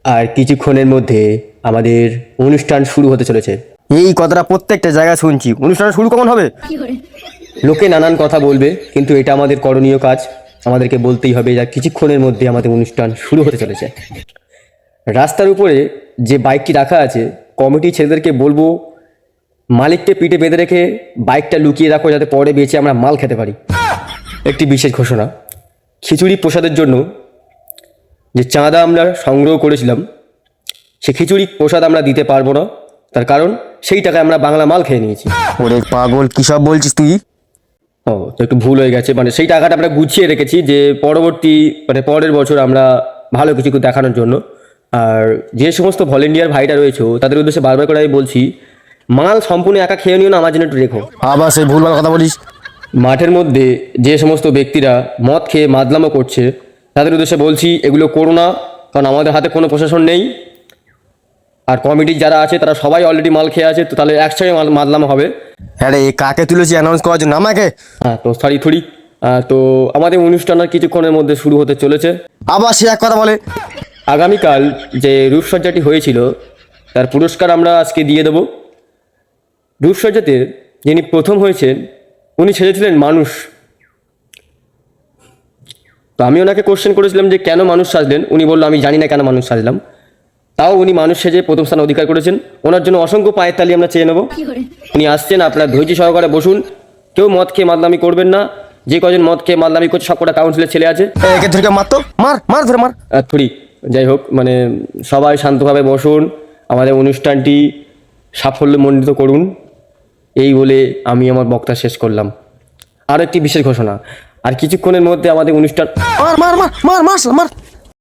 আর কিছুক্ষণের মধ্যে আমাদের অনুষ্ঠান শুরু হতে চলেছে। এই কথাটা প্রত্যেকটা জায়গায় শুনছি, অনুষ্ঠান শুরু কখন হবে? লোকে নানান কথা বলবে, কিন্তু এটা আমাদের করণীয় কাজ, আমাদেরকে বলতেই হবে যা কিছুক্ষণের মধ্যে আমাদের অনুষ্ঠান শুরু হতে চলেছে। রাস্তার উপরে যে বাইকটি রাখা আছে, কমিটি ছেলেদেরকে বলবো মালিককে পিঠে বেঁধে রেখে বাইকটা লুকিয়ে রাখো, যাতে পরে বেঁচে আমরা মাল খেতে পারি। একটি বিশেষ ঘোষণা, খিচুড়ি প্রসাদের জন্য যে চাঁদা আমরা সংগ্রহ করেছিলাম, সে খিচুড়ি প্রসাদ আমরা দিতে পারবো না। তার কারণ সেই টাকায় আমরা বাংলা মাল খেয়ে নিয়েছি। ওরে পাগল, কি সব বলছিস তুই? ও তো একটু ভুল হয়ে গেছে, মানে সেই টাকাটা আমরা গুছিয়ে রেখেছি যে পরবর্তী পরের বছর আমরা ভালো কিছু দেখানোর জন্য। আর যে সমস্ত ভলেন্টিয়ার ভাইরা রয়েছে তাদের উদ্দেশ্যে বারবার করে আমি বলছি, মাল সম্পূর্ণ একা খেয়ে নিও না, আমার জন্য একটু রেখো। আবার সেই ভুলভাল কথা বলিস। মাঠের মধ্যে যে সমস্ত ব্যক্তিরা মদ খেয়ে মাদলামো করছে তাদের উদ্দেশ্যে বলছি, এগুলো করো না, কারণ আমাদের হাতে কোনো প্রশাসন নেই। আর কমিটি যারা আছে তারা সবাই অলরেডি মাল খেয়ে আছে, তো তাহলে একসঙ্গে মাদলামো হবে। হ্যাঁ রে, কাকে তুলেছি অ্যানাউন্স করার জন্য? আমাকে? হ্যাঁ, তো সরি থুড়ি। তো আমাদের অনুষ্ঠান আর কিছুক্ষণের মধ্যে শুরু হতে চলেছে। আবার সে এক কথা বলে। আগামীকাল যে রূপসজ্জাটি হয়েছিল তার পুরস্কার আমরা আজকে দিয়ে দেব। রূপসজ্জাতে যিনি প্রথম হয়েছেন উনি সেজেছিলেন মানুষ। তো আমি ওনাকে কোশ্চেন করেছিলাম যে কেন মানুষ সাজলেন, উনি বললো আমি জানি না কেন মানুষ সাজলাম। তাও উনি মানুষ সেজে প্রথম স্থান অধিকার করেছেন। ওনার জন্য অসংখ্য পায়ের তালি আমরা চেয়ে নেব। উনি আসছেন, আপনারা ধৈর্য সহকারে বসুন, কেউ মদ খেয়ে মাদলামি করবেন না। যে কজন মদ খেয়ে মাদলামি করছে সবকটা কাউন্সিলের ছেলে আছে। একে ধরে মার তো, মার মার ধরে মার। থুড়ি, যাই হোক, সবাই শান্তভাবে বসুন, আমাদের অনুষ্ঠানটি সাফল্যমণ্ডিত করুন, এই বলে আমি আমার বক্তব্য শেষ করলাম। আর একটি বিশেষ ঘোষণা, আর কিছুক্ষণের মধ্যে আমাদের অনুষ্ঠান মার মার মার মার মার মার।